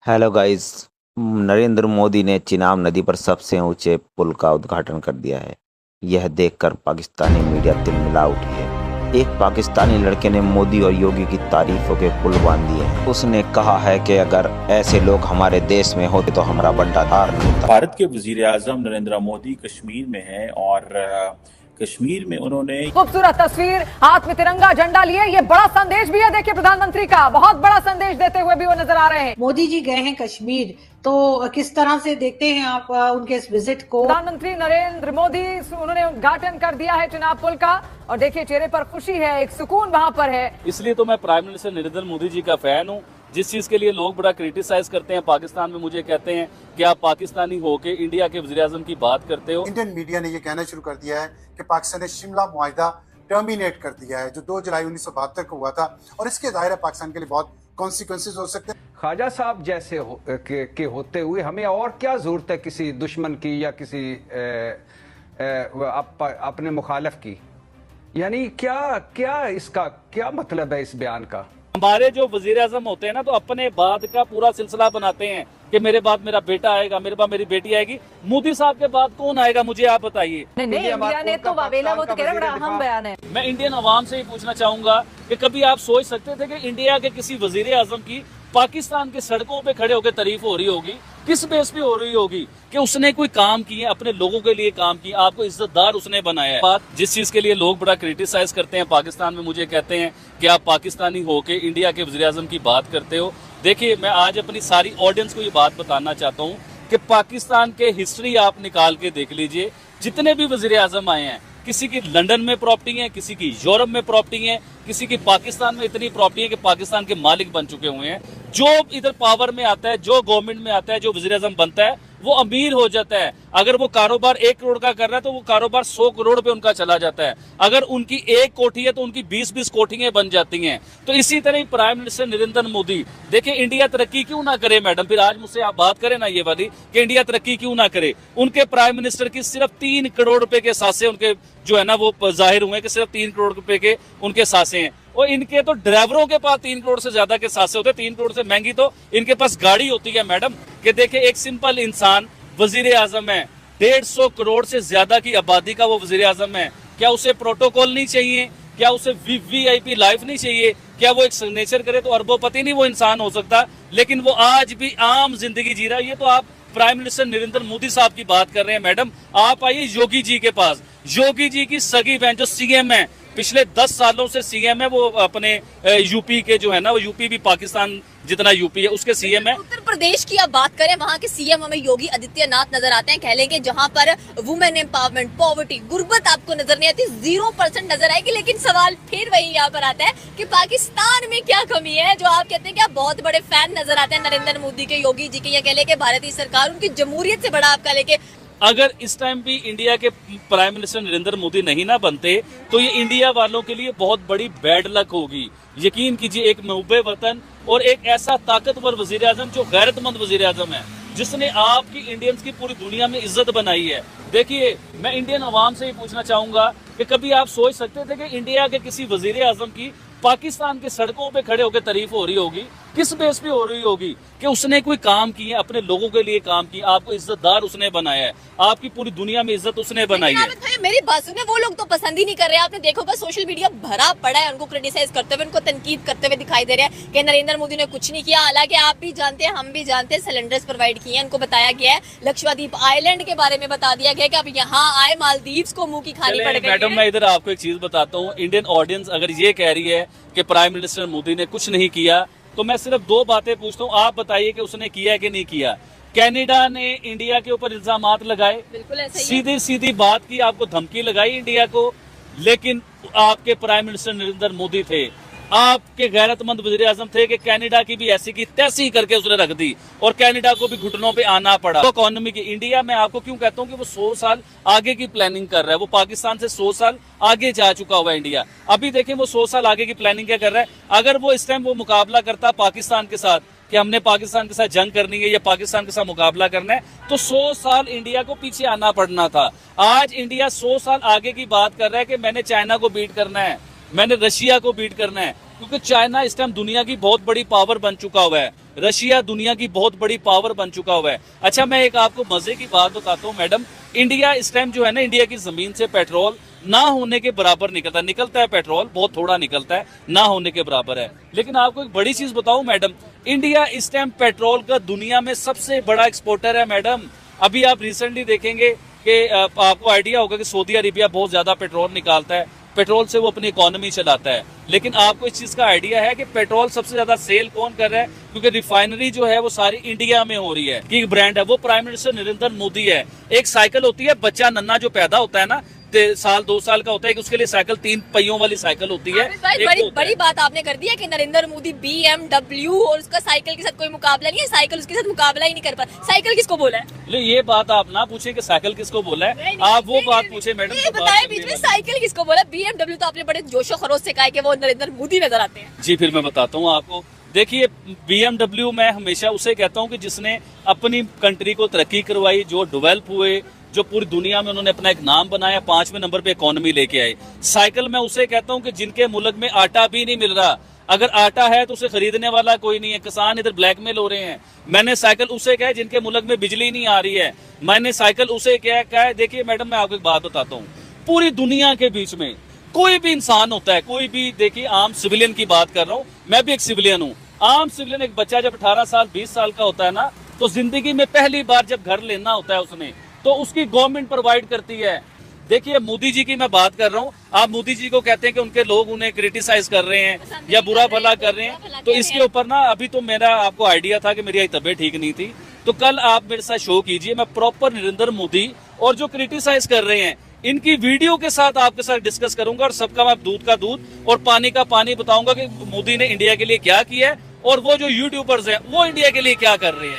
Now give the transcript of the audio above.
Hello guys. Narendra Modi ने चिनाब नदी पर सबसे ऊंचे पुल का उद्घाटन कर दिया है। यह देखकर पाकिस्तानी मीडिया तिलमिला उठी है। एक पाकिस्तानी लड़के ने मोदी और योगी की तारीफों के पुल बांध दिए हैं। उसने कहा है कि अगर ऐसे लोग हमारे देश में होते तो हमारा बंटा धार नहीं होता। भारत के वजीर आजम नरेंद्र मोदी कश्मीर में हैं और कश्मीर में उन्होंने खूबसूरत तस्वीर, हाथ में तिरंगा झंडा लिए, ये बड़ा संदेश भी है। देखिए प्रधानमंत्री का बहुत बड़ा संदेश देते हुए भी वो नजर आ रहे हैं। मोदी जी गए हैं कश्मीर, तो किस तरह से देखते हैं आप उनके इस विजिट को? प्रधानमंत्री नरेंद्र मोदी, उन्होंने उद्घाटन कर दिया है चिनाब पुल का और देखिए चेहरे पर खुशी है, एक सुकून वहां पर है। इसलिए तो मैं प्राइम मिनिस्टर नरेंद्र मोदी जी का फैन हूँ। जिस चीज के लिए लोग बड़ा क्रिटिसाइज करते हैं पाकिस्तान में, मुझे कहते हैं कि आप पाकिस्तानी होके इंडिया के वज़ीर आज़म की बात करते हो। इंडियन मीडिया ने यह कहना शुरू कर दिया है कि पाकिस्तान ने शिमला मुआहिदा टर्मिनेट कर दिया है, जो 2 जुलाई 1972 को हुआ था, और इसके ज़ाहिर है पाकिस्तान के लिए बहुत कॉन्सिक्वेंसेज हो सकते हैं। ख्वाजा साहब जैसे के होते हुए हमें और क्या जरूरत है किसी दुश्मन की या किसी अपने मुखालिफ की? यानी क्या इसका क्या मतलब है इस बयान का? हमारे जो वजीर आजम होते हैं ना, तो अपने बाद का पूरा सिलसिला बनाते हैं कि मेरे बाद मेरा बेटा आएगा, मेरे बाद मेरी बेटी आएगी। मोदी साहब के बाद कौन आएगा, मुझे आप बताइए। नहीं, इंडिया ने तो वावेला, वो तो कह रहे बड़ा अहम बयान है। मैं इंडियन अवाम से ही पूछना चाहूंगा कि कभी आप सोच सकते थे कि इंडिया के किसी वजीर आजम की पाकिस्तान की सड़कों पे खड़े होकर तारीफ हो रही होगी? किस बेस पे हो रही होगी? कि उसने कोई काम किए, अपने लोगों के लिए काम किए, आपको इज्जतदार उसने बनाया है। बात जिस चीज के लिए लोग बड़ा क्रिटिसाइज करते हैं पाकिस्तान में, मुझे कहते हैं कि आप पाकिस्तानी होके इंडिया के वज़ीर आज़म की बात करते हो। देखिए, मैं आज अपनी सारी ऑडियंस को ये बात बताना चाहता हूँ कि पाकिस्तान के हिस्ट्री आप निकाल के देख लीजिए। जितने भी वज़ीर आज़म आए हैं, किसी की लंदन में प्रॉपर्टी है, किसी की यूरोप में प्रॉपर्टी है, किसी की पाकिस्तान में इतनी प्रॉपर्टी है कि पाकिस्तान के मालिक बन चुके हुए हैं। जो इधर पावर में आता है, जो गवर्नमेंट में आता है, जो वज़ीर आज़म बनता है, वो अमीर हो जाता है। अगर वो कारोबार 1 करोड़ का कर रहा है तो वो कारोबार 100 करोड़ पे उनका चला जाता है। अगर उनकी 1 कोठी है तो उनकी 20-20 कोठियां बन जाती हैं। तो इसी तरह ही प्राइम मिनिस्टर नरेंद्र मोदी, देखिए इंडिया तरक्की क्यों ना करे मैडम, फिर आज मुझसे आप बात करें ना ये वाली कि इंडिया तरक्की क्यों ना करे। उनके प्राइम मिनिस्टर की सिर्फ 3 करोड़ रुपए के सासे उनके जो है ना वो जाहिर हुए कि सिर्फ 3 करोड़ रुपए के उनके सासे हैं। और इनके तो ड्राइवरों के पास 3 करोड़ से ज्यादा के सासे होते हैं। 3 करोड़ से महंगी तो इनके पास गाड़ी होती है मैडम। कि देखिए, एक सिंपल इंसान वजीर आजम है, 150 करोड़ से ज्यादा की आबादी का वो वजीर आजम है। क्या उसे प्रोटोकॉल नहीं चाहिए? क्या उसे वीवीआईपी लाइफ नहीं चाहिए? क्या वो एक सिग्नेचर करे तो अरबोपति नहीं वो इंसान हो सकता? लेकिन वो आज भी आम जिंदगी जी रहा है। ये तो आप प्राइम मिनिस्टर नरेंद्र मोदी साहब की बात कर रहे हैं मैडम। आप आइए योगी जी के पास। योगी जी की सगी बहन जो सीएम है, पिछले 10 सालों से सीएम है, वो अपने यूपी के जो है ना, वो यूपी भी पाकिस्तान जितना यूपी है उसके सीएम है। उत्तर प्रदेश की आप बात करें, वहाँ के सीएम हमें योगी आदित्यनाथ नजर आते हैं। कह लेंगे जहाँ पर वुमेन एम्पावरमेंट, पॉवर्टी, गुर्बत आपको नजर नहीं आती, 0% नजर आएगी। लेकिन सवाल फिर वही यहाँ पर आता है कि पाकिस्तान में क्या कमी है जो आप कहते हैं कि आप बहुत बड़े फैन नजर आते हैं नरेंद्र मोदी के, योगी जी के, या कह लेंगे भारतीय सरकार उनकी जमहूरियत से बड़ा आपका लेके। अगर इस टाइम भी इंडिया के प्राइम मिनिस्टर नरेंद्र मोदी नहीं ना बनते तो ये इंडिया वालों के लिए बहुत बड़ी बैड लक होगी। यकीन कीजिए, एक महबूबे वतन और एक ऐसा ताकतवर वजीर आजम जो गैरतमंद वजीर आजम है, जिसने आपकी इंडियंस की पूरी दुनिया में इज्जत बनाई है। देखिए, मैं इंडियन अवाम से ही पूछना चाहूंगा कि कभी आप सोच सकते थे कि इंडिया के किसी वजीर आजम की पाकिस्तान की सड़कों पे खड़े होकर तारीफ हो रही होगी? किस बेस पे हो रही होगी? कि उसने कोई काम किए, अपने लोगों के लिए काम किए, आपको इज्जतदार उसने बनाया है, आपकी पूरी दुनिया में इज्जत उसने बनाई है। भाई मेरी बात सुने, वो लोग तो पसंद ही नहीं कर रहे हैं। आपने देखा होगा सोशल मीडिया भरा पड़ा है उनको क्रिटिसाइज करते हुए, उनको तनकीद करते हुए दिखाई दे रहे हैं कि नरेंद्र मोदी ने कुछ नहीं किया। हालांकि आप भी जानते हैं, हम भी जानते हैं, सिलेंडर्स प्रोवाइड किए हैं, उनको बताया गया है, लक्षद्वीप आइलैंड के बारे में बता दिया गया कि अब यहाँ आए मालदीव्स को मुंह की खानी पड़ गई है। मैडम, मैं इधर आपको एक चीज बताता हूँ। इंडियन ऑडियंस अगर ये कह रही है कि प्राइम मिनिस्टर मोदी ने कुछ नहीं किया, तो मैं सिर्फ 2 बातें पूछता हूँ, आप बताइए कि उसने किया कि नहीं किया। कनाडा ने इंडिया के ऊपर इल्जामात लगाए, बिल्कुल सीधी सीधी बात की, आपको धमकी लगाई इंडिया को, लेकिन आपके प्राइम मिनिस्टर नरेंद्र मोदी थे, आपके गैरतमंद वज़ीर आज़म थे कि कनाडा की भी ऐसी की तैसी करके उसने रख दी और कनाडा को भी घुटनों पे आना पड़ा। तो इकोनॉमी की इंडिया, मैं आपको क्यों कहता हूँ कि वो 100 साल आगे की प्लानिंग कर रहा है। वो पाकिस्तान से 100 साल आगे जा चुका हुआ है इंडिया। अभी देखें वो 100 साल आगे की प्लानिंग क्या कर रहा है। अगर वो इस टाइम वो मुकाबला करता पाकिस्तान के साथ कि हमने पाकिस्तान के साथ जंग करनी है या पाकिस्तान के साथ मुकाबला करना है, तो 100 साल इंडिया को पीछे आना पड़ना था। आज इंडिया 100 साल आगे की बात कर रहा है कि मैंने चाइना को बीट करना है, मैंने रशिया को बीट करना है, क्योंकि चाइना इस टाइम दुनिया की बहुत बड़ी पावर बन चुका हुआ है। रशिया दुनिया की बहुत बड़ी पावर बन चुका हुआ है। अच्छा, मैं एक आपको मजे की बात बताता हूँ मैडम, इंडिया इस टाइम जो है ना, इंडिया की जमीन से पेट्रोल ना होने के बराबर निकलता है पेट्रोल, बहुत थोड़ा निकलता है, ना होने के बराबर है। लेकिन आपको एक बड़ी चीज बताऊं मैडम, इंडिया इस टाइम पेट्रोल का दुनिया में सबसे बड़ा एक्सपोर्टर है मैडम। अभी आप रिसेंटली देखेंगे कि आपको आइडिया होगा कि सऊदी अरेबिया बहुत ज्यादा पेट्रोल निकालता है, पेट्रोल से वो अपनी इकोनॉमी चलाता है। लेकिन आपको इस चीज का आइडिया है कि पेट्रोल सबसे ज्यादा सेल कौन कर रहा है? क्योंकि रिफाइनरी जो है वो सारी इंडिया में हो रही है। की ब्रांड है वो प्राइम मिनिस्टर नरेंद्र मोदी है। एक साइकिल होती है, बच्चा नन्ना जो पैदा होता है ना, साल 2 साल का होता है कि उसके लिए साइकिल 3 पहियों वाली साइकिल होती है। बड़ी बात आपने कर दी है कि नरेंद्र मोदी BMW और उसका साइकिल के साथ कोई मुकाबला नहीं है, साइकिल उसके साथ मुकाबला ही नहीं कर पा। साइकिल किसको बोला है? ये बात आप ना पूछे कि साइकिल किसको बोला है, आप वो बात पूछे मैडम। ये बताए बीच में साइकिल किसको बोला? BMW तो आपने बड़े जोशो खरोश से कहा है कि वो नरेंद्र मोदी नजर आते हैं। जी, फिर मैं बताता हूँ आपको। देखिए, BMW मैं हमेशा उसे कहता हूँ कि जिसने अपनी कंट्री को तरक्की करवाई, जो डेवलप हुए, जो पूरी दुनिया में उन्होंने अपना एक नाम बनाया, 5वें नंबर पे इकोनॉमी लेके आए। साइकिल मैं उसे कहता हूँ कि जिनके मुल्क में आटा भी नहीं मिल रहा, अगर आटा है तो उसे खरीदने वाला कोई नहीं है, किसान इधर ब्लैकमेल हो रहे हैं। मैंने साइकिल उसे कहा जिनके मुल्क में बिजली नहीं आ रही है, मैंने साइकिल उसे कहा है। देखिए मैडम, मैं आपको एक बात बताता हूँ, पूरी दुनिया के बीच में कोई भी इंसान होता है, कोई भी, देखिए आम सिविलियन की बात कर रहा हूँ, मैं भी एक सिविलियन हूँ। आम सिविलियन, एक बच्चा जब 18 साल 20 साल का होता है ना, तो जिंदगी में पहली बार जब घर लेना होता है उसने, तो उसकी गवर्नमेंट प्रोवाइड करती है। देखिए मोदी जी की मैं बात कर रहा हूँ, आप मोदी जी को कहते हैं कि उनके लोग उन्हें क्रिटिसाइज कर रहे हैं या बुरा भला कर रहे हैं, तो इसके ऊपर ना, अभी तो मेरा आपको आइडिया था कि मेरी तबीयत ठीक नहीं थी, तो कल आप मेरे साथ शो कीजिए, मैं प्रॉपर नरेंद्र मोदी और जो क्रिटिसाइज कर रहे हैं इनकी वीडियो के साथ आपके साथ डिस्कस करूंगा, और सबका मैं दूध का दूध और पानी का पानी बताऊंगा कि मोदी ने इंडिया के लिए क्या किया है और वो जो यूट्यूबर्स हैं वो इंडिया के लिए क्या कर रहे हैं।